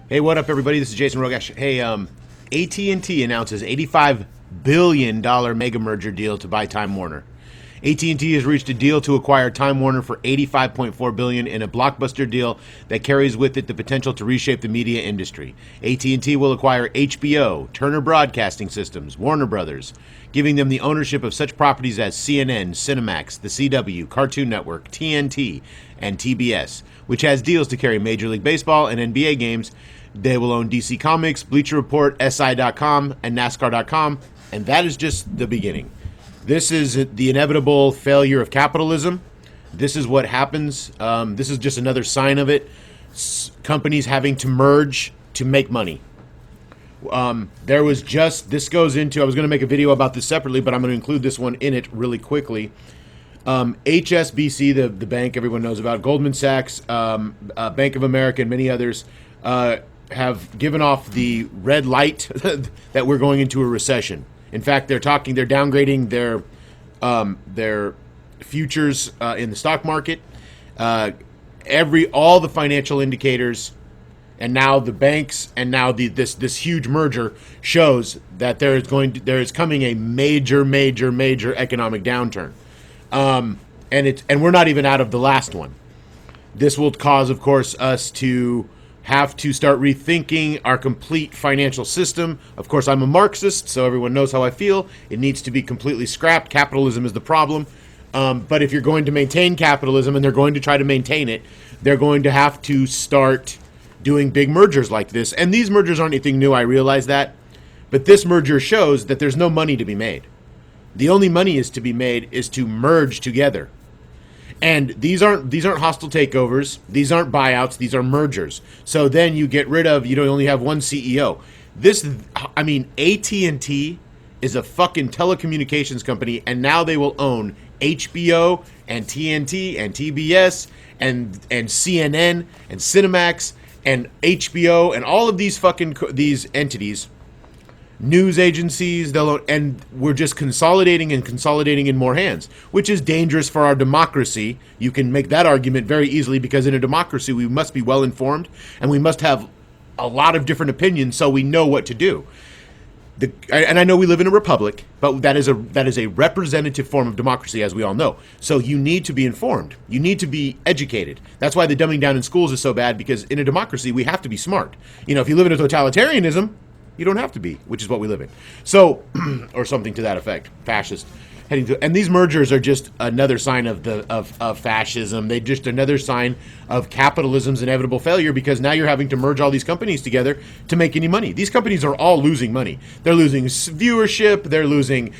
Hey, what up, everybody? This is Jason Rogash. Hey, AT&T announces $85 billion mega merger deal to buy Time Warner. AT&T has reached a deal to acquire Time Warner for $85.4 in a blockbuster deal that carries with it the potential to reshape the media industry. AT&T will acquire HBO, Turner Broadcasting Systems, Warner Brothers, giving them the ownership of such properties as CNN, Cinemax, the CW, Cartoon Network, TNT, and TBS, which has deals to carry Major League Baseball and NBA games. They will own DC Comics, Bleacher Report, SI.com, and NASCAR.com, and that is just the beginning. This is the inevitable failure of capitalism. This is what happens. This is just another sign of it. Companies having to merge to make money. This goes into, I was going to make a video about this separately, but I'm going to include this one in it really quickly. HSBC, the bank everyone knows about, Goldman Sachs, Bank of America, and many others have given off the red light that we're going into a recession. In fact, they're downgrading their futures in the stock market. All the financial indicators, and now the banks, and now this huge merger shows that there is coming a major economic downturn. And we're not even out of the last one. This will cause, of course, us to have to start rethinking our complete financial system. Of course, I'm a Marxist, so everyone knows how I feel. It needs to be completely scrapped. Capitalism is the problem. But if you're going to maintain capitalism, and they're going to try to maintain it, they're going to have to start doing big mergers like this. And these mergers aren't anything new, I realize that. But this merger shows that there's no money to be made. The only money is to be made is to merge together. And these aren't hostile takeovers. These aren't buyouts. These are mergers. So then you get rid of, you don't only have one CEO. AT&T is a fucking telecommunications company, and now they will own HBO and TNT and TBS and CNN and Cinemax and HBO and all of these entities. News agencies, and we're just consolidating in more hands, which is dangerous for our democracy. You can make that argument very easily, because in a democracy we must be well informed and we must have a lot of different opinions so we know what to do. And I know we live in a republic, but that is a representative form of democracy, as we all know. So you need to be informed. You need to be educated. That's why the dumbing down in schools is so bad, because in a democracy we have to be smart. If you live in a totalitarianism, you don't have to be, which is what we live in. So, or something to that effect, fascist. And these mergers are just another sign of fascism. They're just another sign of capitalism's inevitable failure, because now you're having to merge all these companies together to make any money. These companies are all losing money. They're losing viewership. They're losing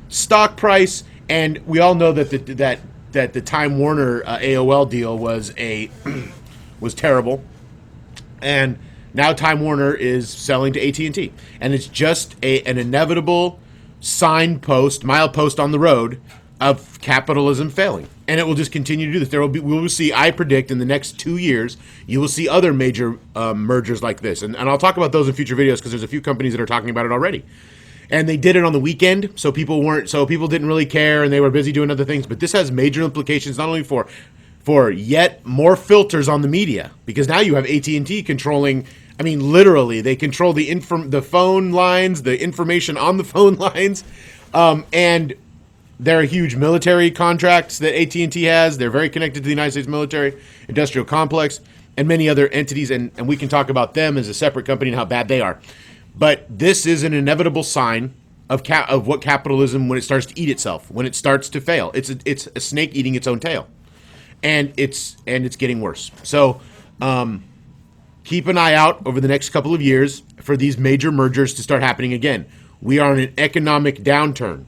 stock price. And we all know that the Time Warner AOL deal was terrible. And now Time Warner is selling to AT&T, and it's just an inevitable milepost on the road of capitalism failing, and it will just continue to do this. We will see. I predict in the next 2 years, you will see other major mergers like this, and I'll talk about those in future videos, because there's a few companies that are talking about it already, and they did it on the weekend, so people didn't really care, and they were busy doing other things. But this has major implications not only for yet more filters on the media, because now you have AT&T controlling. Literally, they control the phone lines, the information on the phone lines, and there are huge military contracts that AT&T has. They're very connected to the United States military, industrial complex, and many other entities, and we can talk about them as a separate company and how bad they are. But this is an inevitable sign of what capitalism, when it starts to eat itself, when it starts to fail. It's a snake eating its own tail, and it's getting worse. So. Keep an eye out over the next couple of years for these major mergers to start happening again. We are in an economic downturn.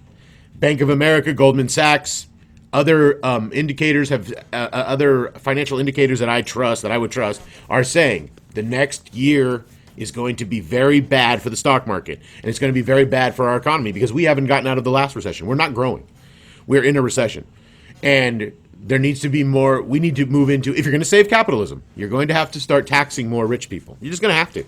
Bank of America, Goldman Sachs, other indicators other financial indicators that I would trust, are saying the next year is going to be very bad for the stock market, and it's going to be very bad for our economy, because we haven't gotten out of the last recession. We're not growing. We're in a recession, and there needs to be more. We need to move into, if you're going to save capitalism, you're going to have to start taxing more rich people. You're just going to have to.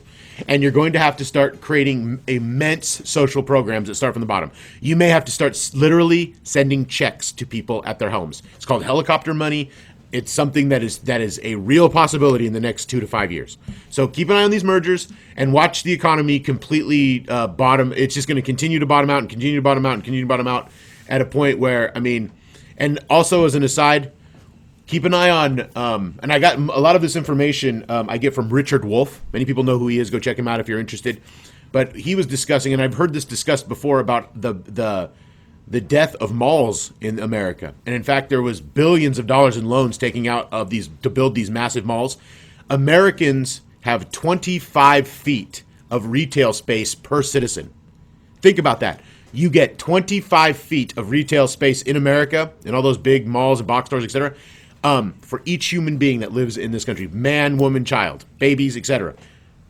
And you're going to have to start creating immense social programs that start from the bottom. You may have to start literally sending checks to people at their homes. It's called helicopter money. it's something that is a real possibility in the next 2 to 5 years. So keep an eye on these mergers and watch the economy completely bottom. It's just going to continue to bottom out and continue to bottom out and continue to bottom out at a point where, I mean, and also as an aside, keep an eye on, and I got a lot of this information I get from Richard Wolff. Many people know who he is. Go check him out if you're interested. But he was discussing, and I've heard this discussed before, about the death of malls in America. And in fact, there was billions of dollars in loans taken out of these to build these massive malls. Americans have 25 feet of retail space per citizen. Think about that. You get 25 feet of retail space in America, in all those big malls and box stores, etc., for each human being that lives in this country, man, woman, child, babies, etc.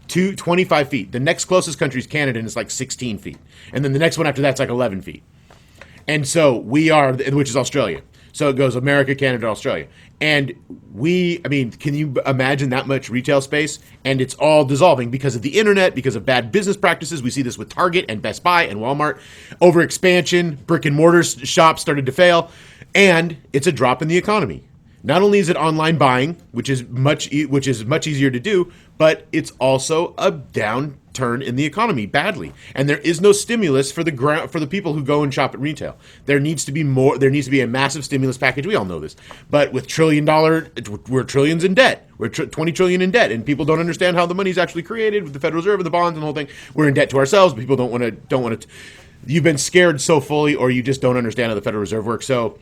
25 feet. The next closest country is Canada, and it's like 16 feet. And then the next one after that's like 11 feet. And so we are, which is Australia. So it goes America, Canada, Australia. And I mean, can you imagine that much retail space? And it's all dissolving because of the internet, because of bad business practices. We see this with Target and Best Buy and Walmart. Overexpansion, brick and mortar shops started to fail. And it's a drop in the economy. Not only is it online buying, which is much easier to do, but it's also a downturn in the economy badly. And there is no stimulus for the people who go and shop at retail. There needs to be more. There needs to be a massive stimulus package. We all know this. But with we're trillions in debt. We're 20 trillion in debt, and people don't understand how the money is actually created with the Federal Reserve and the bonds and the whole thing. We're in debt to ourselves. But people don't want to. You've been scared so fully, or you just don't understand how the Federal Reserve works. So.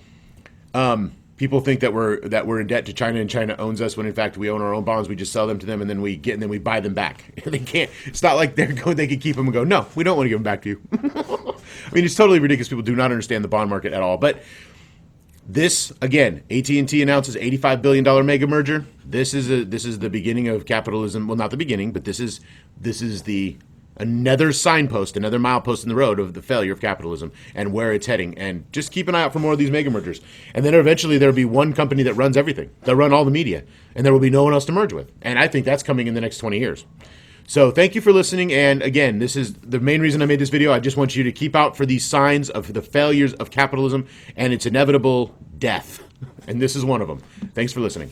People think that we're in debt to China and China owns us when in fact we own our own bonds. We just sell them to them and then we buy them back. They can't. It's not like they can keep them and go, no, we don't want to give them back to you. I mean, it's totally ridiculous. People do not understand the bond market at all. But this again, AT&T announces $85 billion mega merger. This is the beginning of capitalism. Well, not the beginning, but this is another signpost, another milepost in the road of the failure of capitalism and where it's heading. And just keep an eye out for more of these mega mergers. And then eventually there'll be one company that runs everything. They'll run all the media, and there will be no one else to merge with. And I think that's coming in the next 20 years. So thank you for listening. And again, this is the main reason I made this video. I just want you to keep out for these signs of the failures of capitalism and its inevitable death. And this is one of them. Thanks for listening.